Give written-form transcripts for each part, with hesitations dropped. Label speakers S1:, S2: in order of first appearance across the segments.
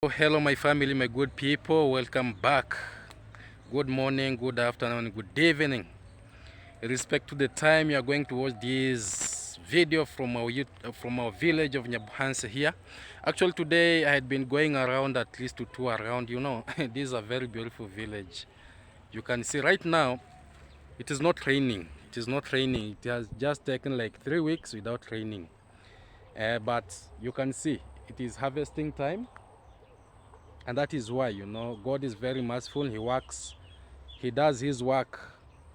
S1: Hello, my family, my good people. Welcome back. Good morning, good afternoon, good evening. In respect to the time you are going to watch this video from our village of Nyabuhanse here. Actually, today I had been going around at least to two around. This is a very beautiful village. You can see right now, it is not raining. It is not raining. It has just taken like 3 weeks without raining. But you can see it is harvesting time. And that is why, God is very merciful. He does his work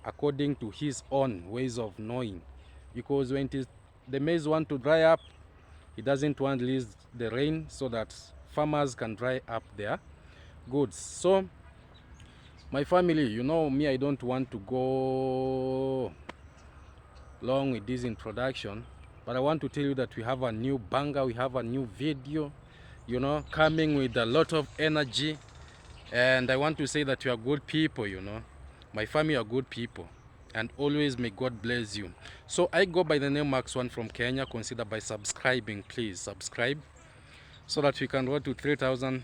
S1: according to his own ways of knowing. Because when the maize want to dry up, he doesn't want to release the rain so that farmers can dry up their goods. So, my family, me, I don't want to go long with this introduction. But I want to tell you that we have a new banger, we have a new video, coming with a lot of energy. And I want to say that you are good people, My family are good people. And always may God bless you. So I go by the name Max1 from Kenya. Consider by subscribing, please subscribe. So that we can go to 3,000,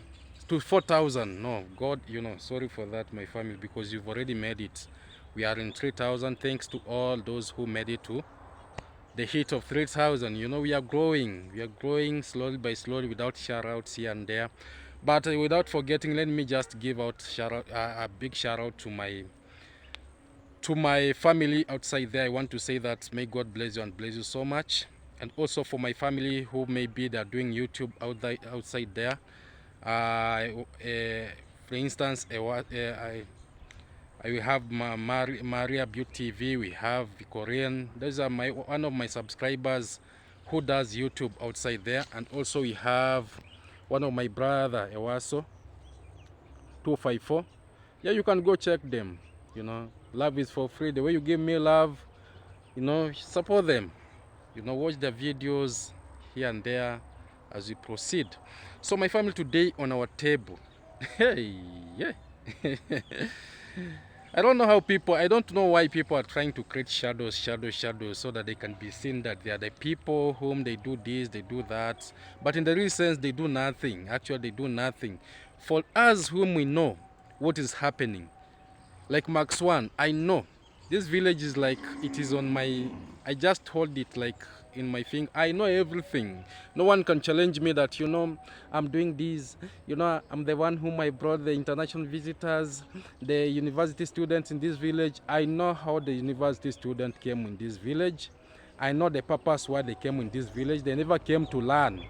S1: to 4,000. No, God, sorry for that, my family, because you've already made it. We are in 3,000. Thanks to all those who made it to the hit of 3,000. We are growing. We are growing slowly by slowly without shout outs here and there. But without forgetting, let me just give out a big shout out to my family outside there. I want to say that may God bless you and bless you so much. And also for my family who maybe they're doing YouTube outside there. For instance, I will have Maria Beauty TV. We have the Korean. Those are one of my subscribers who does YouTube outside there. And also we have one of my brother Ewaso 254. Yeah, you can go check them. Love is for free. The way you give me love, support them. Watch their videos here and there as we proceed. So my family, today on our table, hey, yeah. I don't know why people are trying to create shadows so that they can be seen that they are the people whom they do this, they do that. But in the real sense, they do nothing. Actually, they do nothing. For us whom we know what is happening, like Max 1, I know this village is like, it is on I just hold it like in my finger. I know everything. No one can challenge me that, I'm doing this. I'm the one whom I brought the international visitors, the university students in this village. I know how the university student came in this village. I know the purpose why they came in this village. They never came to learn.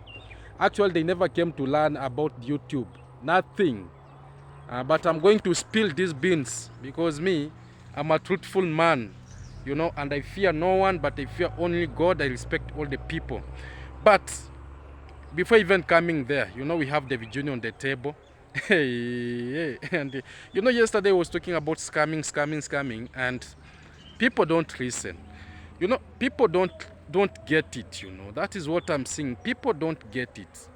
S1: Actually, they never came to learn about YouTube. Nothing. But I'm going to spill these beans because me, I'm a truthful man, and I fear no one, but I fear only God. I respect all the people. But before even coming there, we have the Virginia on the table. Hey, and yesterday I was talking about scamming, and people don't listen. People don't get it. That is what I'm saying. People don't get it.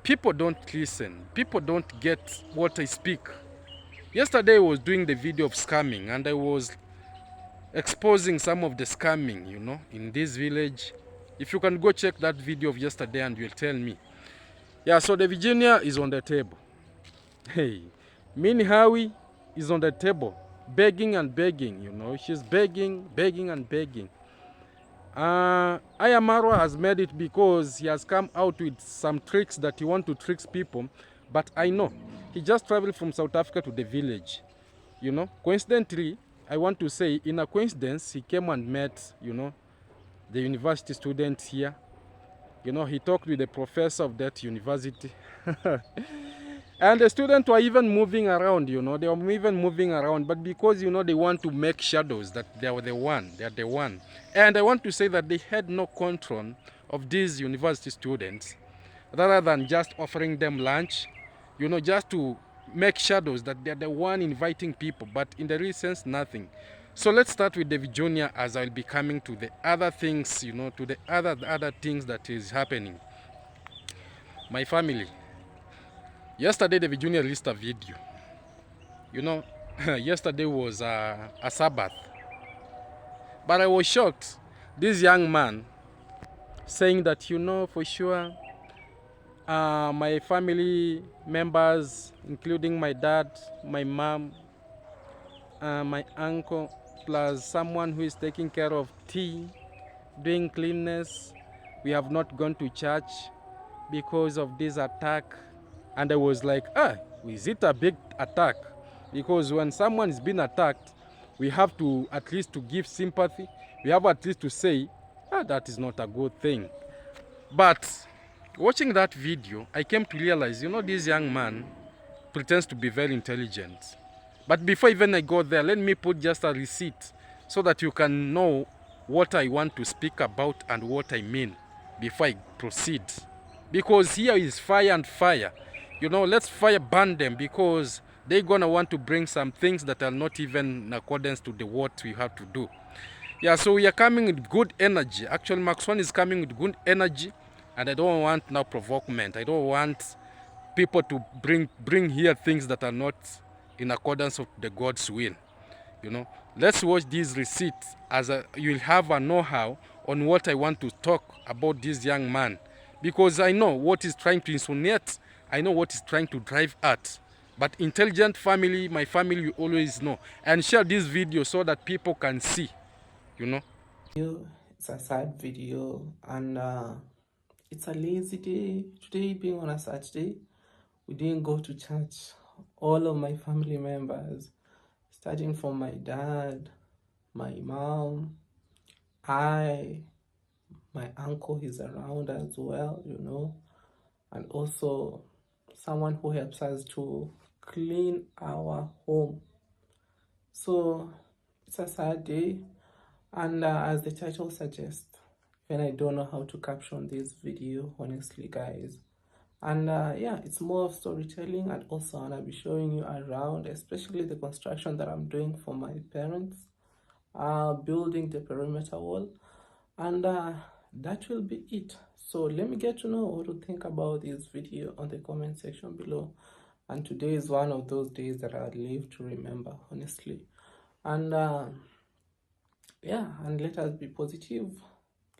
S1: People don't listen. People don't get what I speak. Yesterday I was doing the video of scamming, and I was exposing some of the scamming, in this village. If you can go check that video of yesterday and you'll tell me. Yeah, so the Virginia is on the table. Hey, Minnie Howie is on the table, begging and begging, She's begging and begging. Ayamarwa has made it because he has come out with some tricks that he wants to trick people. But I know he just traveled from South Africa to the village. Coincidentally, I want to say, in a coincidence, he came and met, the university students here. He talked with the professor of that university. And the students were even moving around, they were even moving around. But because, they want to make shadows that they are the one. And I want to say that they had no control of these university students, rather than just offering them lunch, just to make shadows that they're the one inviting people. But in the real sense, nothing. So let's start with the Virginia, as I'll be coming to the other things, to the other things that is happening. My family. Yesterday, the Virginia released a video. Yesterday was a Sabbath. But I was shocked. This young man saying that, for sure, My family members, including my dad, my mom, my uncle, plus someone who is taking care of tea, doing cleanness. We have not gone to church because of this attack. And I was like, is it a big attack? Because when someone is being attacked, we have to at least to give sympathy. We have at least to say, that is not a good thing. But watching that video, I came to realize, this young man pretends to be very intelligent. But before even I go there, let me put just a receipt so that you can know what I want to speak about and what I mean before I proceed. Because here is fire and fire. Let's fire burn them, because they're gonna want to bring some things that are not even in accordance to the what we have to do. Yeah, so we are coming with good energy. Actually, Max One is coming with good energy, and I don't want now provokement. I don't want people to bring here things that are not in accordance with the God's will. Let's watch these receipts as you'll have a know-how on what I want to talk about this young man, because I know what he's trying to insinuate. I know what he's trying to drive at. But intelligent family, my family, you always know. And share this video so that people can see.
S2: It's a sad video, and it's a lazy day. Today being on a Saturday, we didn't go to church. All of my family members, starting from my dad, my mom, my uncle is around as well, and also someone who helps us to clean our home. So it's a sad day, and as the title suggests, and I don't know how to caption this video, honestly, guys. And yeah, it's more of storytelling, and also I'll be showing you around, especially the construction that I'm doing for my parents, building the perimeter wall, and that will be it. So let me get to know what to think about this video on the comment section below. And today is one of those days that I'll live to remember, honestly. And yeah, and let us be positive.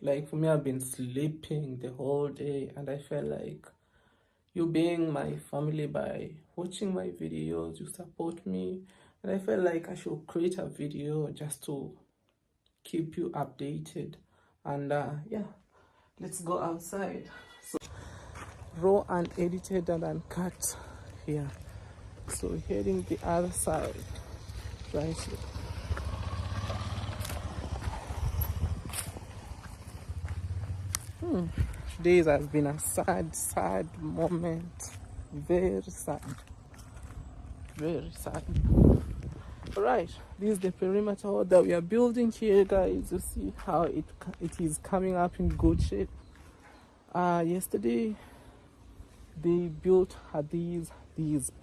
S2: Like for me, I've been sleeping the whole day, and I felt like you being my family, by watching my videos, you support me, and I felt like I should create a video just to keep you updated. And yeah, let's go outside. So raw and edited and uncut here. So heading the other side right here. Days has been a sad moment. Very sad. Alright, this is the perimeter wall that we are building here, guys. You see how it is coming up in good shape. Yesterday they built these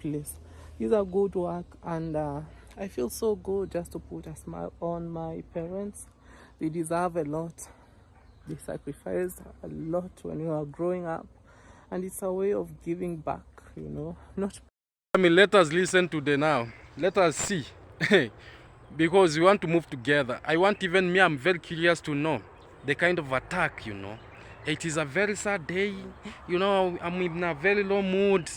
S2: place. These are good work, and I feel so good just to put a smile on my parents. They deserve a lot. They sacrificed a lot when you are growing up, and it's a way of giving back, not.
S1: Let us listen to the now. Let us see. Because we want to move together. Even me, I'm very curious to know the kind of attack, It is a very sad day. I'm in a very low mood.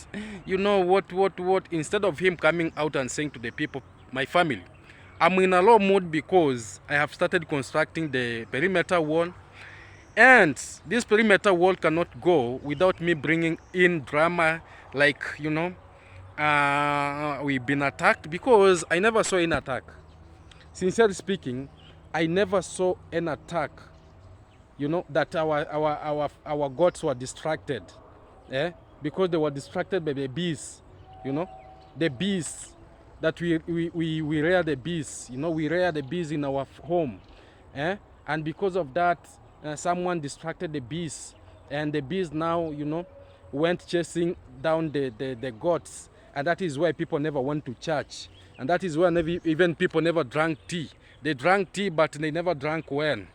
S1: What? Instead of him coming out and saying to the people, my family, I'm in a low mood because I have started constructing the perimeter wall. And this perimeter wall cannot go without me bringing in drama, like, we've been attacked, because I never saw an attack. Sincerely speaking, I never saw an attack, that our gods were distracted, because they were distracted by the bees, the bees that we rear the bees, we rear the bees in our home, and because of that, someone distracted the bees, and the bees now, went chasing down the goats, and that is why people never went to church, and that is why even people never drank tea. They drank tea, but they never drank wine.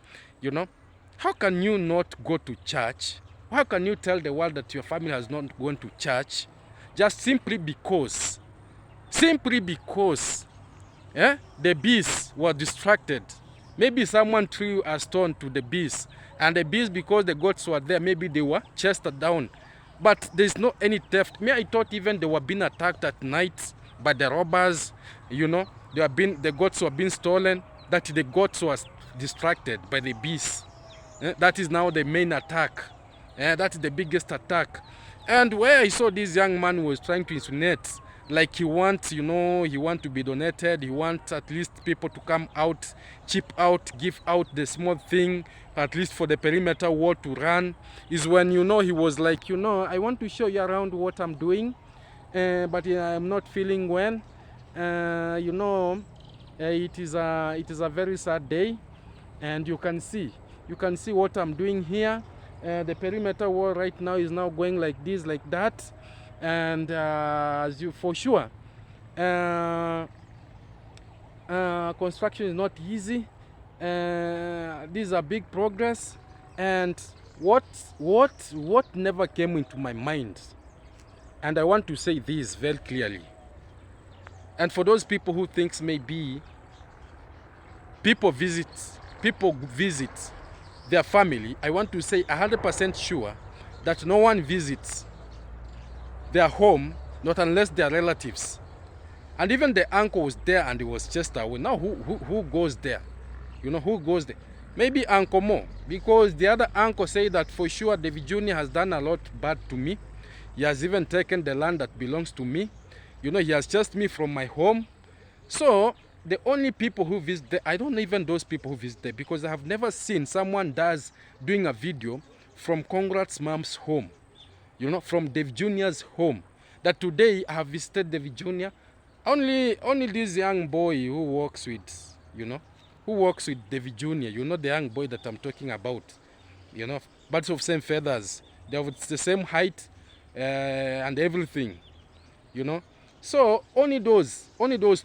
S1: How can you not go to church? How can you tell the world that your family has not gone to church just simply because the bees were distracted? Maybe someone threw a stone to the bees, and the bees, because the goats were there, maybe they were chased down but there's no any theft. Me, I thought even they were being attacked at night by the robbers, you know. The goats were being stolen, that the goats was distracted by the beasts. That is now the main attack. That is the biggest attack. And where I saw this young man was trying to insinuate, like he wants, you know, he wants to be donated, he wants at least people to come out, chip out, give out the small thing, at least for the perimeter wall to run, is when, you know, he was like, you know, I want to show you around what I'm doing, but I'm not feeling well. You know, it is a very sad day, and you can see what I'm doing here. The perimeter wall right now is now going like this, like that, and as you for sure, construction is not easy. This is a big progress, and what never came into my mind, and I want to say this very clearly, and for those people who thinks maybe people visit their family, I want to say 100% sure that no one visits their home, not unless they are relatives. And even the uncle was there and he was just away. Now who goes there? You know, who goes there? Maybe Uncle Mo, because the other uncle said that for sure David Jr. has done a lot bad to me. He has even taken the land that belongs to me. You know, he has chased me from my home. So the only people who visit there, I don't know even those people who visit there, because I have never seen someone doing a video from Conrad's mom's home, you know, from David Jr.'s home. That today I have visited David Jr. Only this young boy who works with, you know, who works with David Jr., you know, the young boy that I'm talking about, you know, birds of same feathers, they have the same height and everything, you know. So only those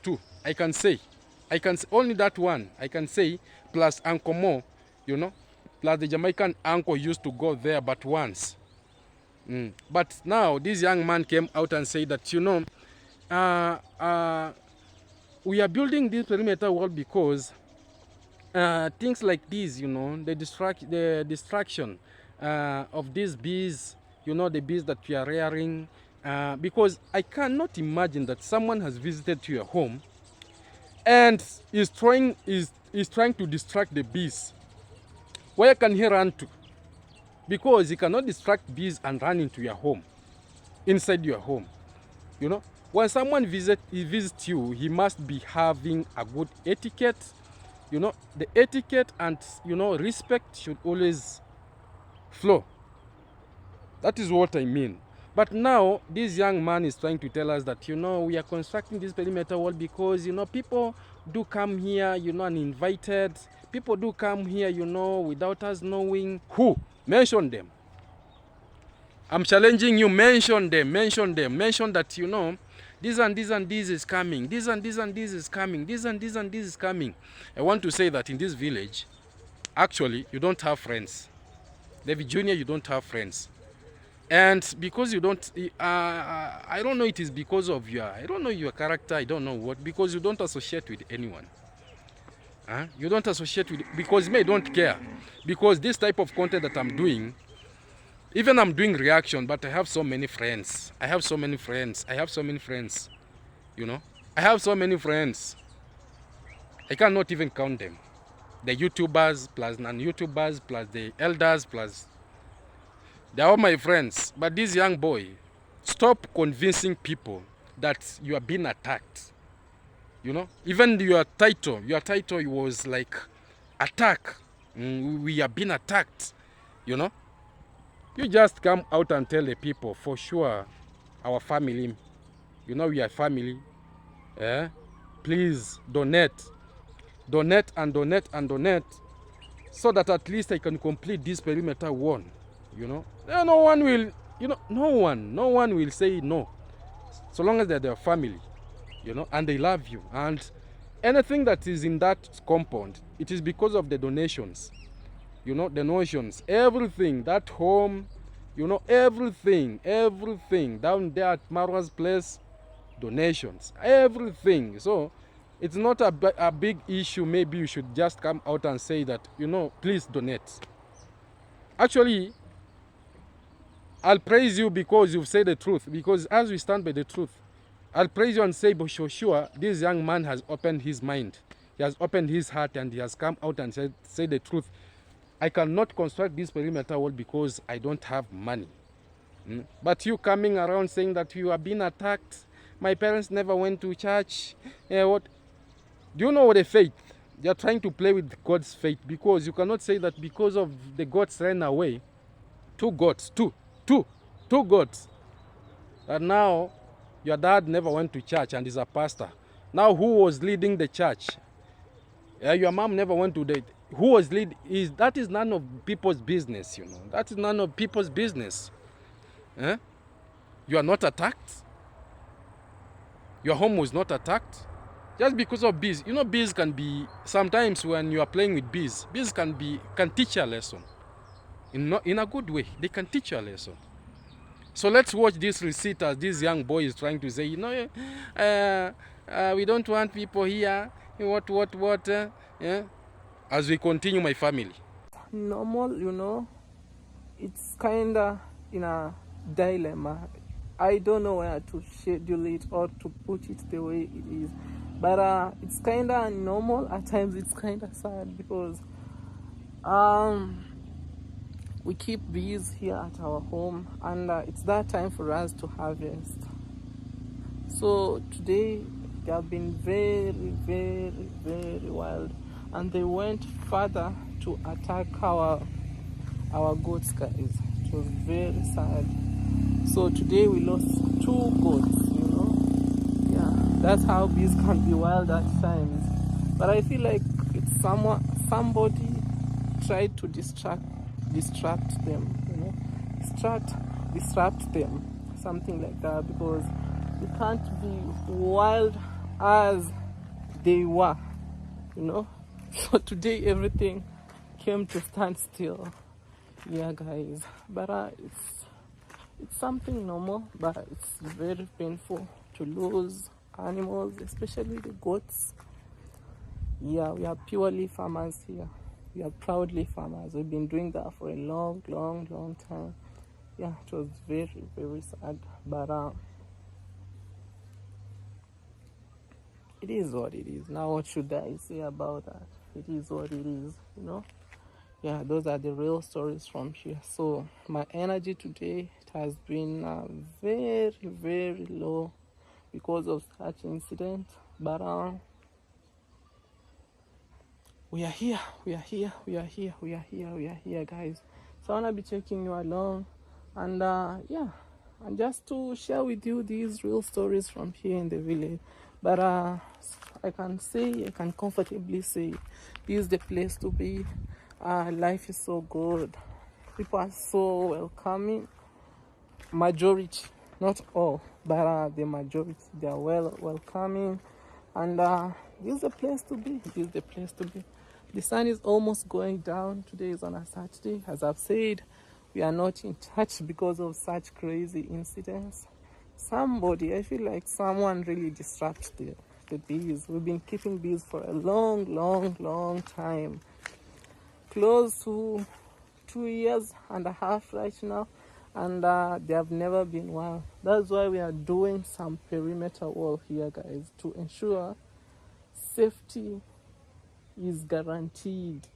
S1: two I can say, only that one I can say, plus Uncle Mo, you know, plus the Jamaican uncle used to go there but once. But now this young man came out and said that, you know, we are building this perimeter wall because things like this, you know, the distraction of these bees, you know, the bees that we are rearing, because I cannot imagine that someone has visited to your home and is trying to distract the bees. Where can he run to? Because he cannot distract bees and run into your home, inside your home. You know, when someone visits you, he must be having a good etiquette. You know, the etiquette and, you know, respect should always flow. That is what I mean. But now this young man is trying to tell us that, you know, we are constructing this perimeter wall because, you know, people do come here, you know, uninvited. People do come here, you know, without us knowing. Who? Mention them. I'm challenging you, mention them. Mention that, you know, this and this and this is coming. This and this and this is coming. This and this and this is coming. I want to say that in this village, actually, you don't have friends. David Jr., you don't have friends. And because you don't, I don't know, it is because of I don't know your character, I don't know what, because you don't associate with anyone. You don't associate with, because me, don't care. Because this type of content that I'm doing, even I'm doing reaction, but I have so many friends. I have so many friends, you know. I have so many friends. I cannot even count them. The YouTubers, plus non-YouTubers, plus the elders, plus... They're all my friends. But this young boy, stop convincing people that you are being attacked. You know, even your title was like attack. We are being attacked. You know, you just come out and tell the people, for sure, our family, you know, we are family. Please donate, so that at least I can complete this perimeter wall. You know, no one will, you know, no one will say no, so long as they're their family, you know, and they love you. And anything that is in that compound, it is because of the donations, you know, the donations, everything, that home, you know, everything down there at Marwa's place, donations, everything. So it's not a big issue. Maybe you should just come out and say that, you know, please donate. Actually, I'll praise you because you've said the truth. Because as we stand by the truth, I'll praise you and say, but sure, this young man has opened his mind. He has opened his heart and he has come out and said the truth. I cannot construct this perimeter wall because I don't have money. But you coming around saying that you are being attacked, my parents never went to church. What? Do you know what a faith? They are trying to play with God's faith, because you cannot say that because of the gods ran away, two gods, two gods. And now your dad never went to church and is a pastor. Now who was leading the church? Your mom never went to the. Who was lead? That is none of people's business, you know. That is none of people's business. Eh? You are not attacked. Your home was not attacked. Just because of bees. You know, bees can be, sometimes when you are playing with bees can teach you a lesson. In a good way. They can teach you a lesson. So let's watch this receipt as this young boy is trying to say, you know, we don't want people here. What? Yeah? As we continue, my family.
S2: Normal, you know, it's kinda in a dilemma. I don't know where to schedule it or to put it the way it is, but it's kinda normal. At times it's kinda sad because we keep bees here at our home, and it's that time for us to harvest. So today they have been very, very, very wild, and they went further to attack our goats, guys. It was very sad. So today we lost 2 goats, you know. Yeah, that's how bees can be wild at times. But I feel like it's somebody tried to distract them, you know. Disrupt them, something like that, because you can't be wild as they were, you know. So today everything came to stand still. Yeah, guys, but it's something normal, but it's very painful to lose animals, especially the goats. Yeah, we are purely farmers here. We are proudly farmers. We've been doing that for a long, long, long time. Yeah, it was very, very sad, but it is what it is. Now, what should I say about that? It is what it is, you know. Yeah, those are the real stories from here. So my energy today, it has been very, very low because of such incident, but we are here, guys. So I want to be taking you along, and yeah, and just to share with you these real stories from here in the village. But I can comfortably say this is the place to be. Life is so good. People are so welcoming. Majority, not all, but the majority, they are welcoming, and this is the place to be. The sun is almost going down. Today is on a Saturday. As I've said, we are not in touch because of such crazy incidents. I feel like someone really disrupts the bees. We've been keeping bees for a long, long, long time. Close to 2.5 years right now, and they have never been wild. That's why we are doing some perimeter wall here, guys, to ensure safety is guaranteed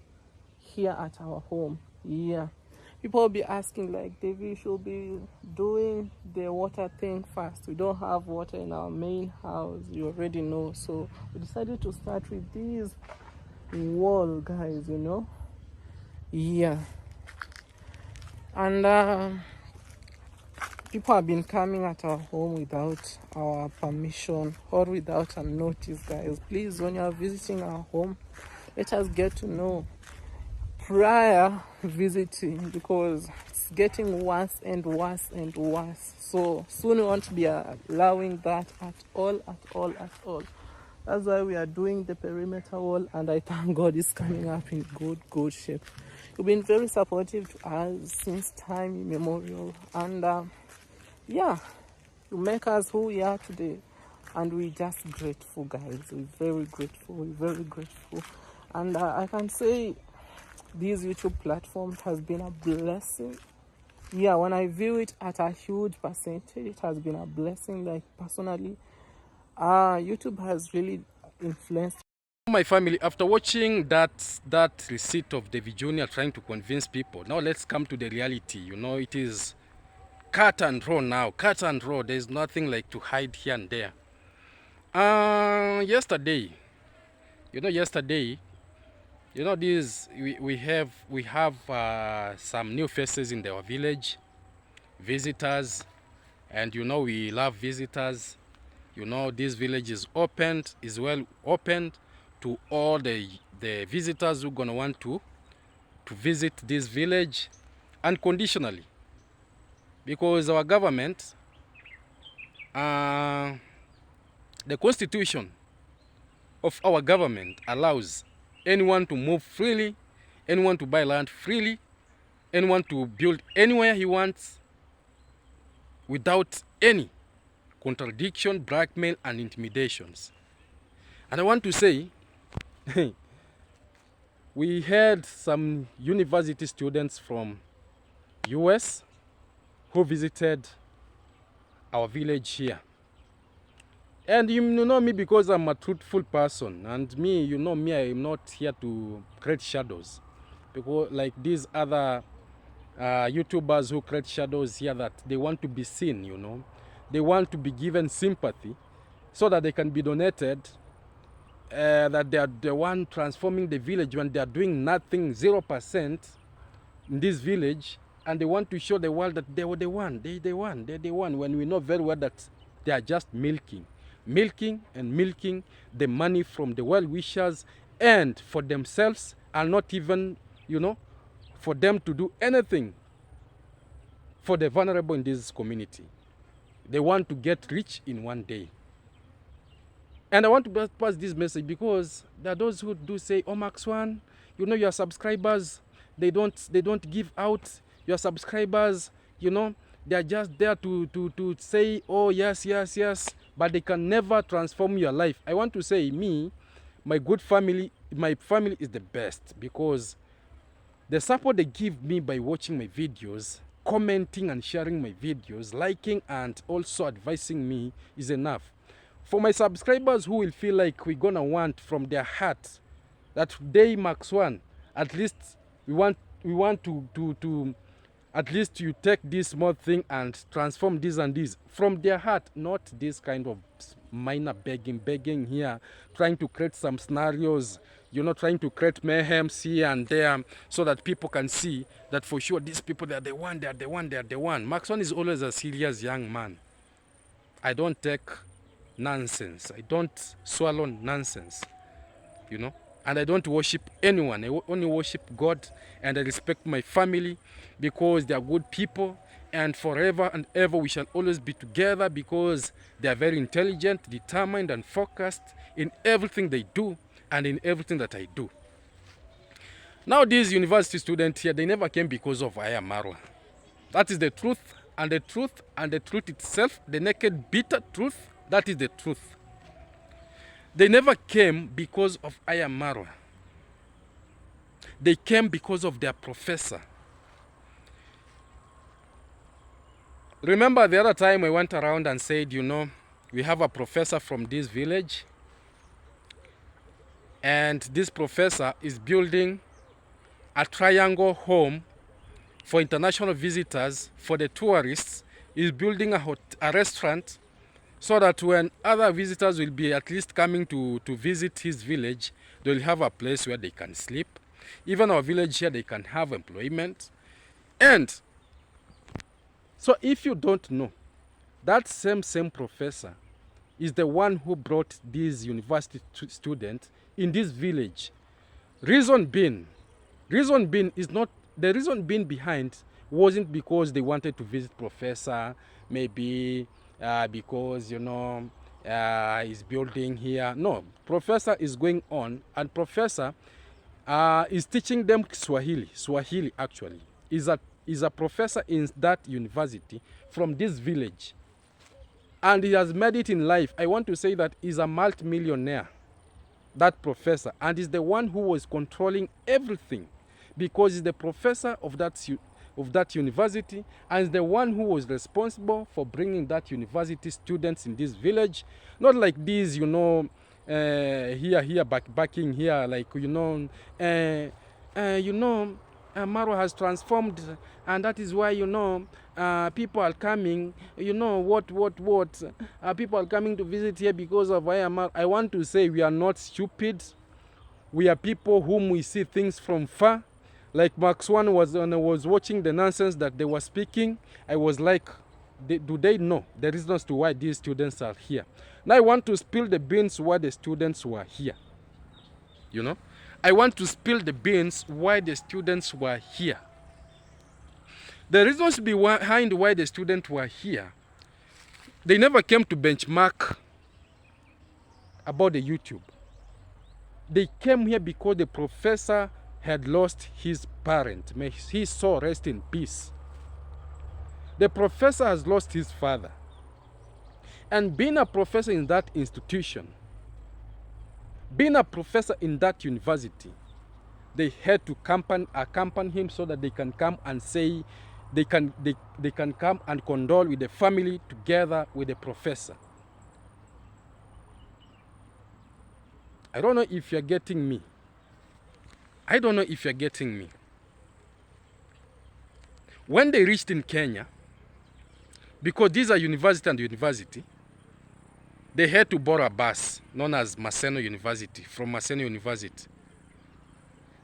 S2: here at our home. Yeah, people will be asking, like, David, should be doing the water thing first. We don't have water in our main house, you already know. So we decided to start with this wall, guys, you know. Yeah, and people have been coming at our home without our permission or without a notice, guys. Please, when you are visiting our home, let us get to know prior visiting, because it's getting worse and worse and worse. So soon we won't be allowing that at all. That's why we are doing the perimeter wall, and I thank God it's coming up in good shape. You've been very supportive to us since time immemorial, and yeah, you make us who we are today, and we're just grateful, guys. We're very grateful, and I can say this YouTube platform has been a blessing yeah, when I view it at a huge percentage, it has been a blessing. Like personally, YouTube has really influenced
S1: My family, after watching that receipt of David Jr. trying to convince people, now let's come to the reality. You know, it is cut and raw now. Cut and raw. There's nothing like to hide here and there. Yesterday, yesterday, we have some new faces in our village, visitors, and we love visitors. This village is well opened to all the visitors who gonna want to visit this village unconditionally, because our government, uh, the constitution of our government allows anyone to move freely, anyone to buy land freely, anyone to build anywhere he wants without any contradiction, blackmail, and intimidations. And I want to say, we had some university students from US who visited our village here. And you know me because I'm a truthful person. And me, me, I'm not here to create shadows. Because like these other YouTubers who create shadows here, that they want to be seen, They want to be given sympathy so that they can be donated, that they are the one transforming the village when they are doing nothing, 0% in this village, and they want to show the world that they were the one, they're the one, when we know very well that they are just milking the money from the well-wishers, and for themselves, and not even, for them to do anything for the vulnerable in this community. They want to get rich in one day. And I want to pass this message, because there are those who do say, oh, Max One, your subscribers, they don't give out. Your subscribers, they are just there to say, oh, yes, but they can never transform your life. I want to say, my family is the best, because the support they give me by watching my videos, commenting and sharing my videos, liking and also advising me is enough. For my subscribers who will feel like we're gonna want from their heart that today, Max One, at least we want to at least you take this small thing and transform this and this from their heart, not this kind of minor begging here, trying to create some scenarios, trying to create mayhem here and there, so that people can see that for sure these people, they're the one. Max One is always a serious young man. I don't take nonsense. I don't swallow nonsense, and I don't worship anyone. I only worship God, and I respect my family because they are good people, and forever and ever we shall always be together, because they are very intelligent, determined, and focused in everything they do and in everything that I do. Now, these university students here, they never came because of Aya Marwa. That is the truth, and the truth itself, the naked, bitter truth, that is the truth. They never came because of Aya Marwa. They came because of their professor. Remember the other time I went around and said, we have a professor from this village, and this professor is building a triangle home for international visitors, for the tourists. He's building a restaurant, so that when other visitors will be at least coming to visit his village, they'll have a place where they can sleep. Even our village here, they can have employment. And so if you don't know, that same professor is the one who brought these university students in this village. Reason being is not, the reason being behind wasn't because they wanted to visit professor, maybe because, he's building here. No, professor is going on, and professor is teaching them Swahili actually. Is a professor in that university from this village, and he has made it in life. I want to say that he's a multi-millionaire, that professor, and is the one who was controlling everything, because he's the professor of of that university and is the one who was responsible for bringing that university students in this village. Not like these, backing here, like, Marwa has transformed, and that is why, people are coming, people are coming to visit here because of Marwa. I want to say we are not stupid. We are people whom we see things from far. Like Max One was, when I was watching the nonsense that they were speaking, I was like, do they know the reasons to why these students are here? Now I want to spill the beans why the students were here. I want to spill the beans why the students were here. The reasons behind why the students were here, they never came to benchmark about the YouTube. They came here because the professor had lost his parent. May his soul rest in peace. The professor has lost his father. And being a professor in that institution, being a professor in that university, they had to accompany him so that they can come and say, they can come and condole with the family together with the professor. I don't know if you're getting me. I don't know if you're getting me. When they reached in Kenya, because these are university and university, they had to borrow a bus known as Maseno University, from Maseno University,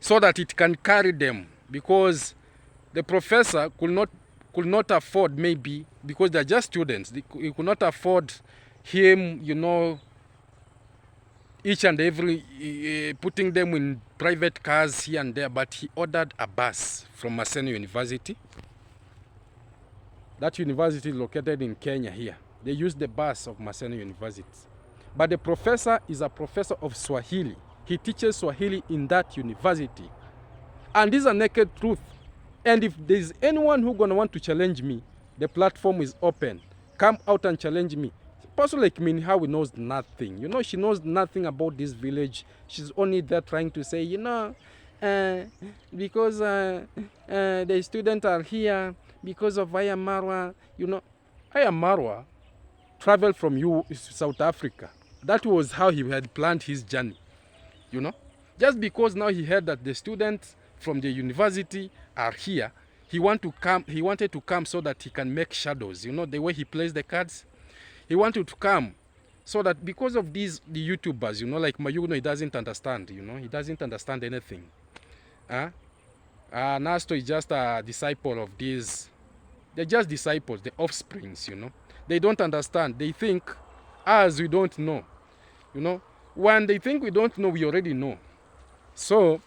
S1: so that it can carry them, because the professor could not afford, maybe, because they're just students, he could not afford him, each and every, putting them in private cars here and there, but he ordered a bus from Maseno University. That university is located in Kenya here. They use the bus of Maseno University. But the professor is a professor of Swahili. He teaches Swahili in that university. And this is a naked truth. And if there's anyone who's going to want to challenge me, the platform is open. Come out and challenge me. A person like Minhawi knows nothing. She knows nothing about this village. She's only there trying to say, because the students are here, because of Aya Marwa. Aya Marwa traveled from South Africa. That was how he had planned his journey. Just because now he heard that the students from the university are here, he wanted to come so that he can make shadows. The way he plays the cards. He wanted to come so that, because of the YouTubers, like Mayuno, he doesn't understand, he doesn't understand anything. Nasto is just a disciple of these. They're just disciples, the offsprings, They don't understand. They think, as we don't know. When they think we don't know, we already know. So,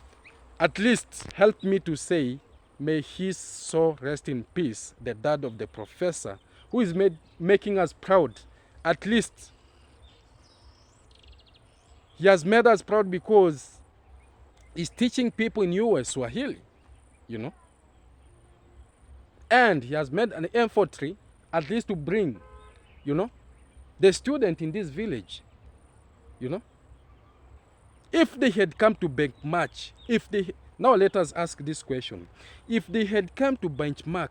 S1: at least help me to say, may his soul rest in peace, the dad of the professor, who is making us proud. At least he has made us proud because he's teaching people in US Swahili, And he has made an effort, at least to bring, the student in this village, If they had come to benchmark, now let us ask this question. If they had come to benchmark,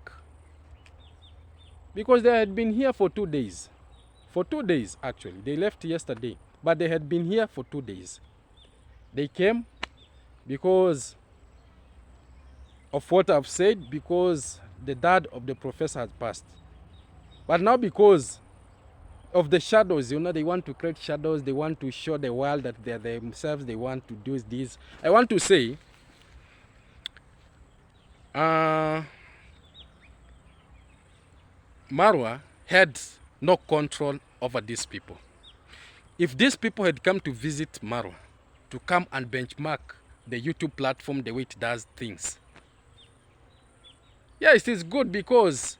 S1: because they had been here for 2 days. For 2 days, actually. They left yesterday, but they had been here for 2 days. They came because of what I've said, because the dad of the professor has passed. But now because of the shadows, they want to create shadows, they want to show the world that they're themselves, they want to do this. I want to say, Marwa had no control over these people. If these people had come to visit Marwa, to come and benchmark the YouTube platform the way it does things, yeah, it is good, because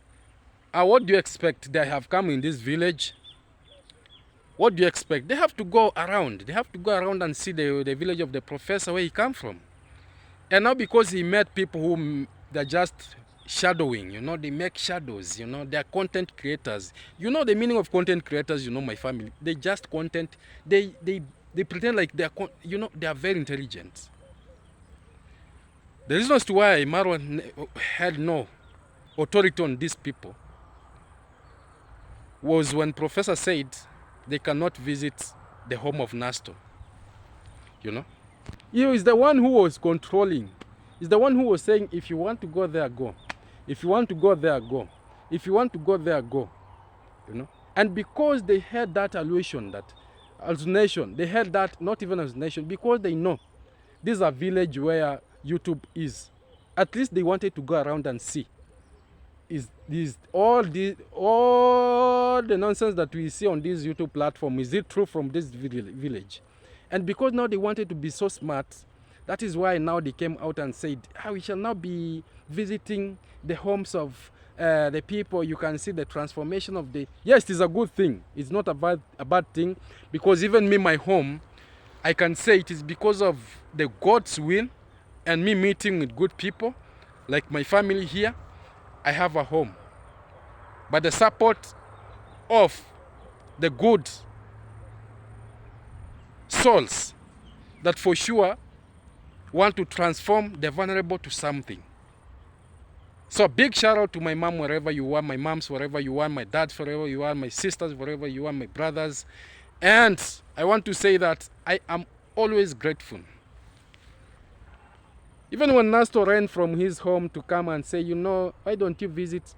S1: what do you expect? They have come in this village. What do you expect? They have to go around. They have to go around and see the village of the professor, where he come from. And now because he met people who they're just shadowing, they make shadows, they're content creators. The meaning of content creators, my family. They just content, they pretend like they are very intelligent. The reasons to why Marwan had no authority on these people was when Professor said they cannot visit the home of Nasto. You know? He is the one who was controlling. He's the one who was saying, if you want to go there, go. If you want to go there, go. If you want to go there, go. You know? And because they had that hallucination, that hallucination, they had that, not even hallucination, because they know this is a village where YouTube is. At least they wanted to go around and see. Is all the nonsense that we see on this YouTube platform, is it true from this village? And because now they wanted to be so smart, that is why now they came out and said, we shall now be visiting the homes of the people. You can see the transformation of the... Yes, it is a good thing. It's not a bad thing, because even me, my home, I can say it is because of the God's will and me meeting with good people, like my family here. I have a home. But the support of the good souls that for sure want to transform the vulnerable to something. So big shout out to my mom wherever you are, my moms wherever you are, my dad wherever you are, my sisters wherever you are, my brothers. And I want to say that I am always grateful. Even when Nasto ran from his home to come and say, why don't you visit?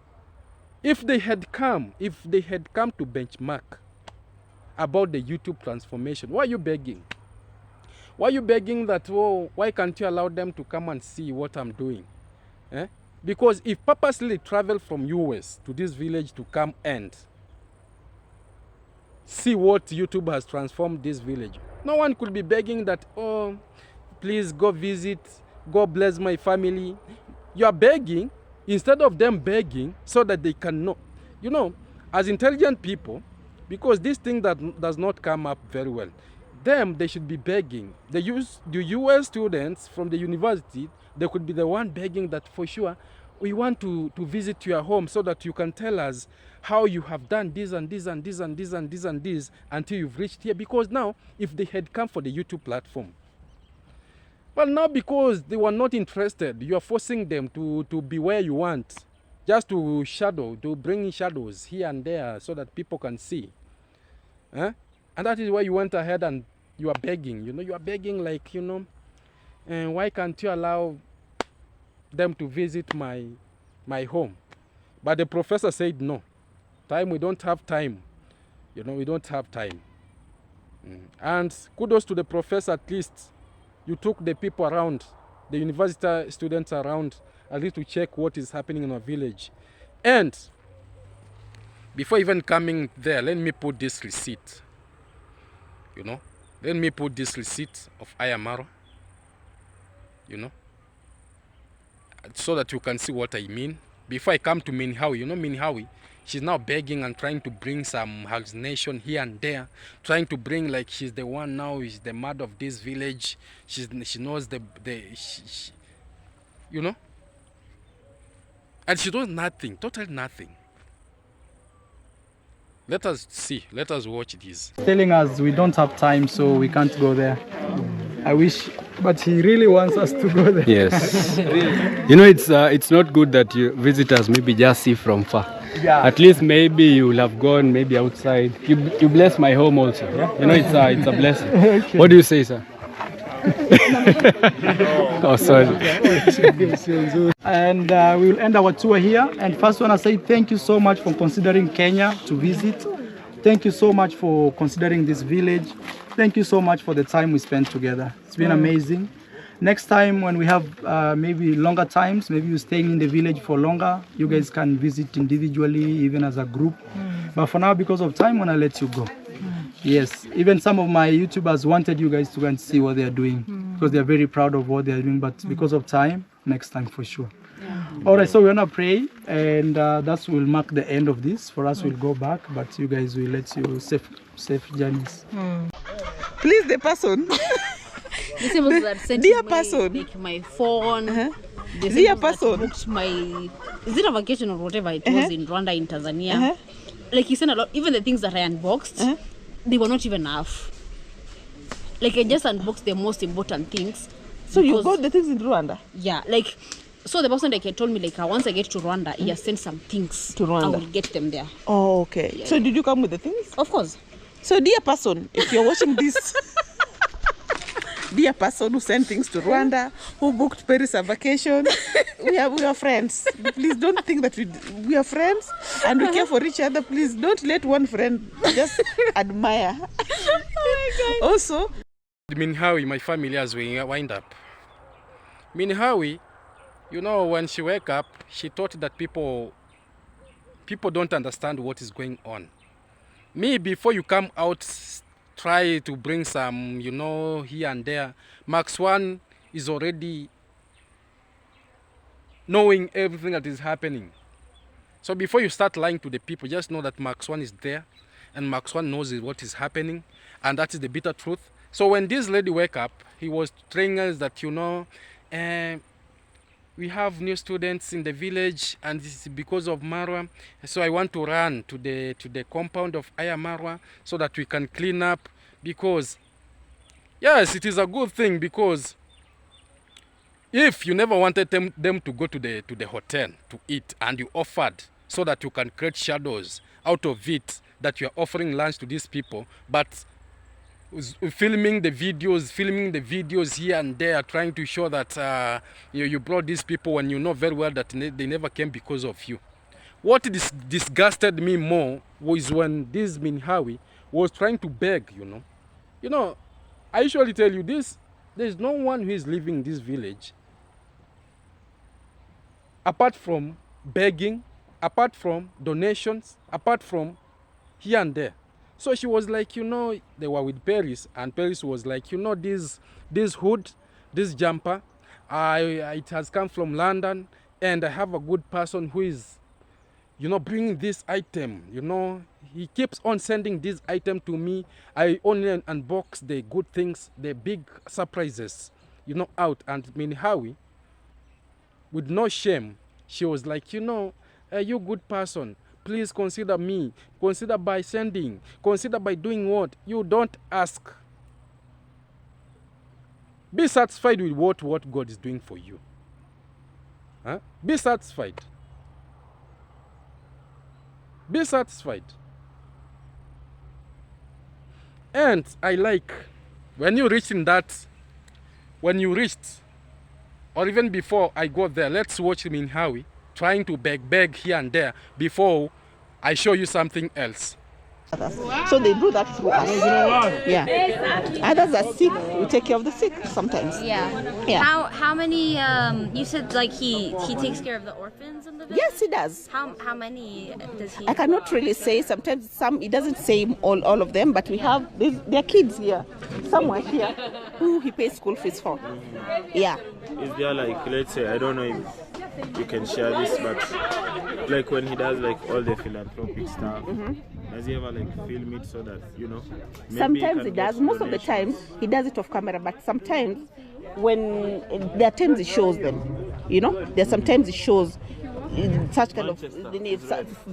S1: If they had come to benchmark about the YouTube transformation, why are you begging? Why are you begging that, why can't you allow them to come and see what I'm doing? Because if purposely travel from US to this village to come and see what YouTube has transformed this village, no one could be begging that, please go visit, God bless my family. You are begging instead of them begging so that they can know. As intelligent people, because this thing that does not come up very well, they should be begging. The US students from the university, they could be the one begging that for sure, we want to visit your home so that you can tell us how you have done this and this and this and this and this and this until you've reached here. Because now, if they had come for the YouTube platform, well, now because they were not interested, you are forcing them to be where you want, just to bring in shadows here and there so that people can see. And that is why you went ahead and you are begging. You are begging like, why can't you allow them to visit my home? But the professor said no. We don't have time. We don't have time. And kudos to the professor, at least you took the people around, the university students around, at least to check what is happening in our village. And before even coming there, let me put this receipt. Let me put this receipt of Ayamaro, so that you can see what I mean. Before I come to Minhawi, Minhawi, she's now begging and trying to bring some hallucination here and there, trying to bring like she's the one now, is the mother of this village. She knows and she does nothing, totally nothing. Let us see, let us watch this.
S3: Telling us we don't have time, so we can't go there. I wish, but he really wants us to go there.
S4: Yes. It's not good that you visitors maybe just see from far. Yeah. At least maybe you will have gone maybe outside. You bless my home also. Yeah? It's a blessing. Okay. What do you say, sir? Oh, sorry.
S3: And we will end our tour here. And first, I want to say thank you so much for considering Kenya to visit. Thank you so much for considering this village. Thank you so much for the time we spent together. It's been amazing. Next time when we have maybe longer times, maybe you're staying in the village for longer, you guys can visit individually, even as a group. But for now, because of time, I'm gonna let you go. Yes, even some of my YouTubers wanted you guys to go and see what they are doing because they're very proud of what they are doing, but because of time, next time for sure. All right, so we're gonna pray, and that will mark the end of this. For us, we'll go back, but you guys will let you safe journeys.
S5: Please, the person.
S6: Dear person, my phone.
S5: Dear person,
S6: booked my. Is it a vacation or whatever it was in Rwanda, in Tanzania? Like he sent a lot. Even the things that I unboxed, they were not even enough. Like I just unboxed the most important things.
S5: So you got the things in Rwanda?
S6: Yeah, like So the person like told me like once I get to Rwanda, he has sent some things
S5: To Rwanda.
S6: I will get them there.
S5: Oh, okay. So did you come with the things?
S6: Of course.
S5: So dear person, if you're watching this, dear person who sent things to Rwanda, who booked Paris a vacation, we are friends. Please don't think that we are friends and we care for each other. Please don't let one friend just admire. Oh my God. Also,
S1: Minhawi, my family has wind up. Minhawi, you know, when she wake up, she thought that people don't understand what is going on. Me, before you come out, try to bring some, you know, here and there. Max One is already knowing everything that is happening. So before you start lying to the people, just know that Max One is there, and Max One knows what is happening, and that is the bitter truth. So when this lady wake up, he was telling us that, you know, we have new students in the village, and this is because of Marwa. So I want to run to the compound of Aya Marwa so that we can clean up, because yes, it is a good thing, because if you never wanted them to go to the hotel to eat, and you offered so that you can create shadows out of it, that you are offering lunch to these people, but filming the videos here and there, trying to show that you brought these people when you know very well that they never came because of you. What disgusted me more was when this Minhawi was trying to beg, you know, I usually tell you this, there's no one who is living in this village apart from begging, apart from donations, apart from here and there. So she was like, you know, they were with Paris, and Paris was like, you know, this hood, this jumper, it has come from London, and I have a good person who is, you know, bringing this item, you know. He keeps on sending this item to me. I only unbox the good things, the big surprises, you know, out. And Minhawi, with no shame, she was like, you know, you good person, please consider me. Consider by sending. Consider by doing what? You don't ask. Be satisfied with what God is doing for you. Huh? Be satisfied. Be satisfied. And I like when you reached, or even before I got there, let's watch him in Howie trying to beg here and there before I show you something else.
S5: so they do that through us. Yeah. Others are sick, we take care of the sick sometimes.
S7: Yeah.
S5: Yeah.
S7: How many? You said like he takes care of the orphans in the village.
S5: Yes, he does.
S7: How many does he?
S5: I cannot really say. Sometimes he doesn't say all of them, but we have there are kids here, somewhere here, who he pays school fees for. Yeah.
S8: Is there like, let's say, I don't know if you can share this, but like when he does like all the philanthropic stuff, does he ever like film it so that, you know? Maybe
S5: Sometimes he does. Most of the time he does it off camera, but sometimes when there are times he shows them, you know, there are sometimes he shows such kind of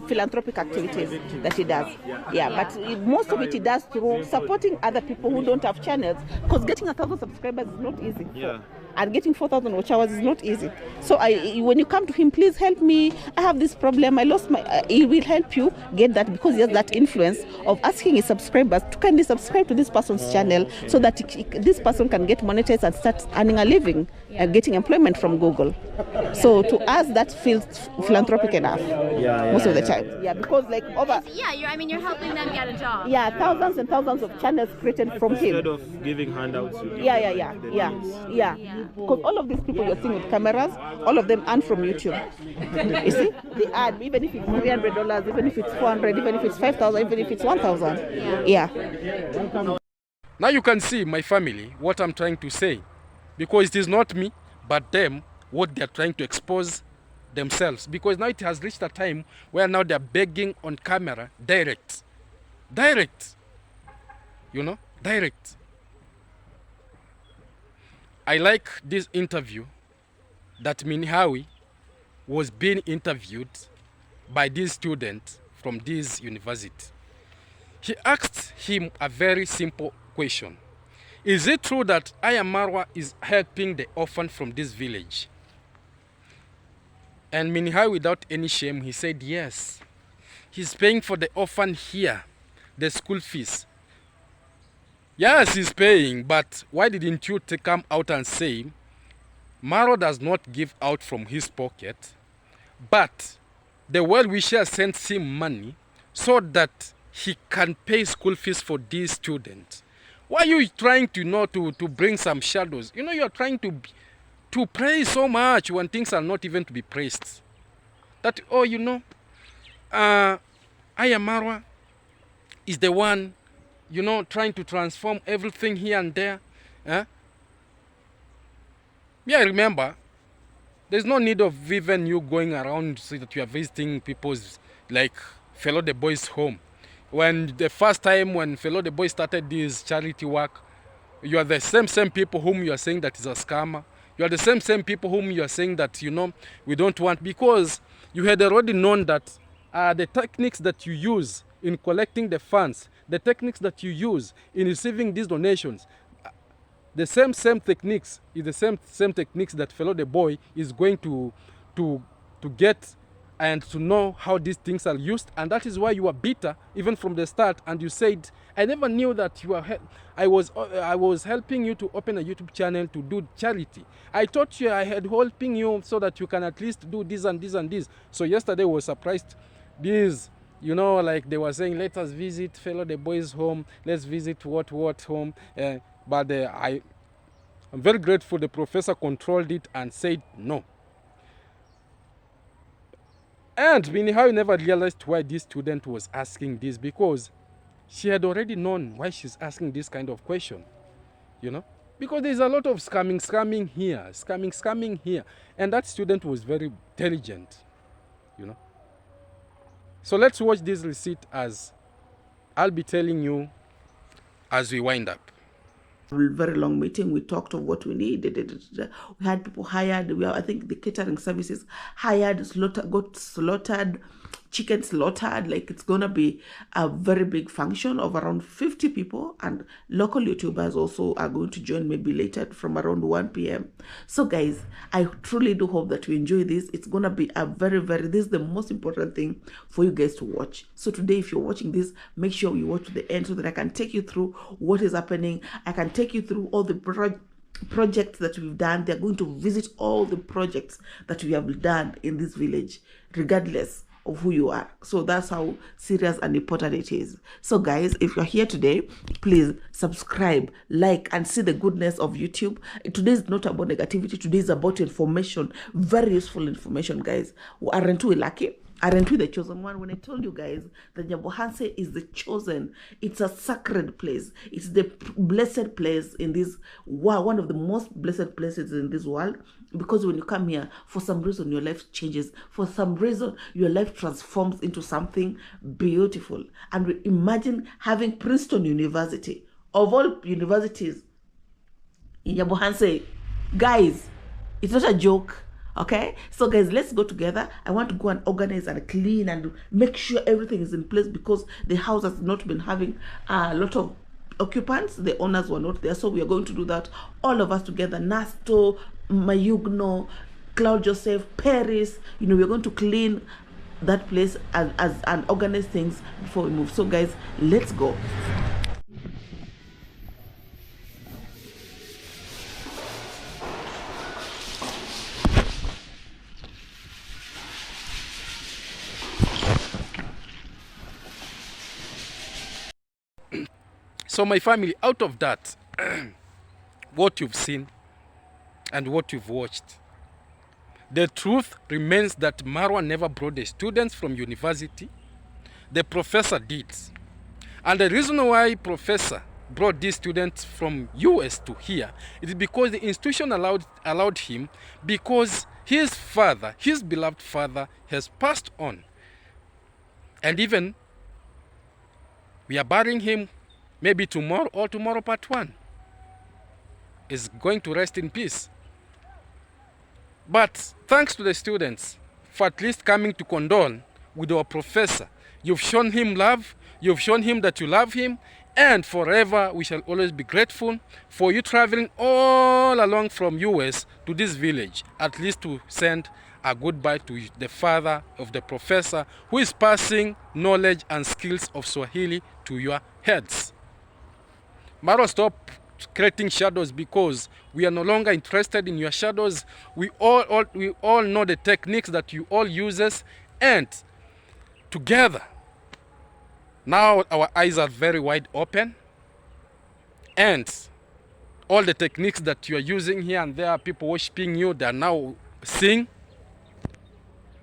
S5: philanthropic activities that he does. Yeah, but most of it he does through supporting other people who don't have channels, because getting 1,000 subscribers is not easy.
S8: Yeah.
S5: And getting 4,000 watch hours is not easy. So when you come to him, please help me, I have this problem, I lost my... he will help you get that, because he has that influence of asking his subscribers to kindly subscribe to this person's channel, so that this person can get monetized and start earning a living and getting employment from Google. So to us, that feels philanthropic enough most of the time. Yeah, because like over...
S7: Yeah, you're helping them get a job.
S5: Yeah, thousands and thousands of channels created from him.
S8: Instead of giving handouts, you give
S5: Yeah. Because all of these people you're seeing with cameras, all of them earn from YouTube. You see, they earn, even if it's $300, even if it's $400, even if it's $5,000, even if it's $1,000. Yeah.
S1: Now you can see, my family, what I'm trying to say, because it is not me but them, what they're trying to expose themselves, because now it has reached a time where now they're begging on camera, direct, you know, direct. I like this interview that Minhawi was being interviewed by this student from this university. He asked him a very simple question. Is it true that Aya Marwa is helping the orphan from this village? And Minihai, without any shame, he said yes. He's paying for the orphan here, the school fees. Yes, he's paying, but why didn't you come out and say, Maro does not give out from his pocket, but the well-wisher sends him money so that he can pay school fees for these students. Why are you trying to bring some shadows? You are trying to praise so much when things are not even to be praised. That, Aya Marwa is the one, trying to transform everything here and there. Yeah, remember, there's no need of even you going around so that you are visiting people's, like, Fellow the Boys home. When the first time when Fellow the Boys started this charity work, you are the same people whom you are saying that is a scammer. You are the same people whom you are saying that, we don't want, because you had already known that the techniques that you use in collecting the funds, the techniques that you use in receiving these donations, the same techniques is the same techniques that Fellow the Boy is going to get and to know how these things are used. And that is why you are bitter even from the start, and you said, I never knew that I was helping you to open a YouTube channel to do charity. I thought I had helping you so that you can at least do this and this and this. So yesterday I was surprised. This, like they were saying, let us visit Fellow the Boys home, let's visit what home, but I'm very grateful the professor controlled it and said no. And Minihai never realized why this student was asking this, because she had already known why she's asking this kind of question, because there's a lot of scamming here, and that student was very intelligent, So let's watch this receipt as I'll be telling you as we wind up.
S9: Very long meeting. We talked of what we need. We had people hired. I think the catering services hired, got slaughtered, chicken slaughtered. Like, it's gonna be a very big function of around 50 people, and local YouTubers also are going to join maybe later from around 1 p.m. So guys, I truly do hope that you enjoy this. It's gonna be a this is the most important thing for you guys to watch. So today, if you're watching this, make sure you watch to the end so that I can take you through what is happening. I can take you through all the projects that we've done. They're going to visit all the projects that we have done in this village, regardless of who you are. So that's how serious and important it is. So guys, if you're here today, please subscribe, like, and see the goodness of YouTube. Today is not about negativity. Today is about information, very useful information, guys. Aren't we lucky? Aren't we the chosen one? When I told you guys that Nyabohanse is the chosen, it's a sacred place. It's the blessed place in this world, one of the most blessed places in this world. Because when you come here, for some reason your life changes. For some reason your life transforms into something beautiful. And imagine having Princeton University, of all universities, in Nyabohanse. Guys, it's not a joke. Okay, so guys, let's go together. I want to go and organize and clean and make sure everything is in place, because the house has not been having a lot of occupants. The owners were not there, so we are going to do that all of us together. Nasto, Mayugno, Claude Joseph, Paris, we're going to clean that place and organize things before we move. So guys, let's go.
S1: So my family, out of that, what you've seen and what you've watched, the truth remains that Marwa never brought the students from university. The professor did. And the reason why professor brought these students from US to here is because the institution allowed him, because his father, his beloved father, has passed on. And even we are burying him maybe tomorrow, or tomorrow part 1 is going to rest in peace. But thanks to the students for at least coming to condole with our professor. You've shown him love, you've shown him that you love him, and forever we shall always be grateful for you traveling all along from US to this village, at least to send a goodbye to the father of the professor who is passing knowledge and skills of Swahili to your heads. Maro, stop creating shadows because we are no longer interested in your shadows. We all know the techniques that you all uses, and together now our eyes are very wide open, and all the techniques that you are using here and there, people worshiping you, they are now seeing.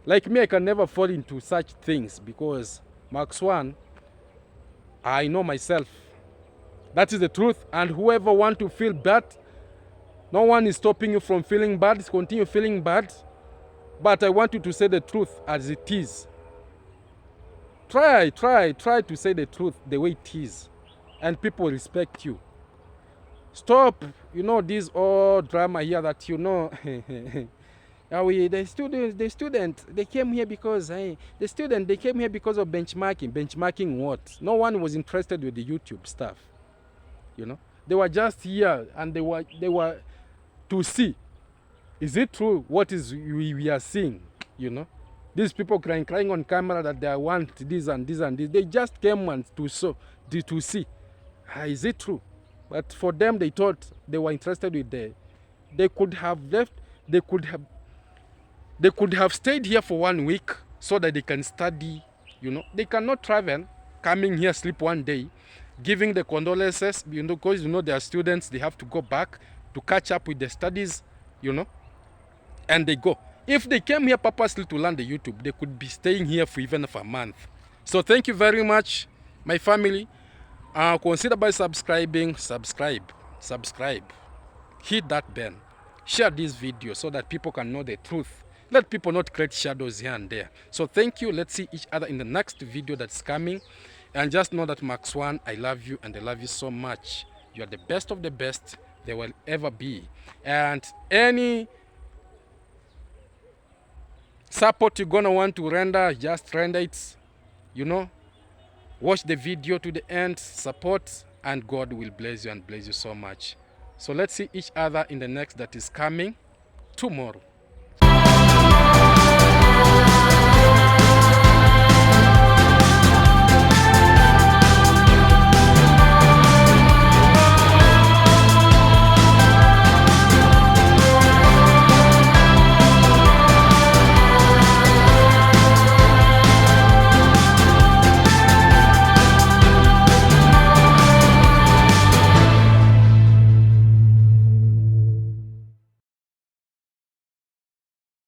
S1: Like me, I can never fall into such things because Max 1, I know myself. That is the truth. And whoever want to feel bad, no one is stopping you from feeling bad. Continue feeling bad. But I want you to say the truth as it is. Try to say the truth the way it is. And people respect you. Stop, this all drama here that the student, they came here because, they came here because of benchmarking. Benchmarking what? No one was interested with the YouTube stuff. They were just here and they were to see, is it true what is we are seeing? These people crying on camera that they want this and this and this. They just came and to see, is it true? But for them, they thought they were interested with they could have left. They could have stayed here for 1 week so that they can study. They cannot travel, coming here, sleep one day, giving the condolences, because they are students, they have to go back to catch up with the studies, and they go. If they came here purposely to learn the YouTube, they could be staying here for even a month. So thank you very much, my family. Consider by subscribing, subscribe, hit that bell, share this video so that people can know the truth. Let people not create shadows here and there. So thank you. Let's see each other in the next video that's coming. And just know that Max 1, I love you and I love you so much. You are the best of the best there will ever be. And any support you're gonna want to render, just render it. Watch the video to the end, support, and God will bless you and bless you so much. So let's see each other in the next that is coming tomorrow.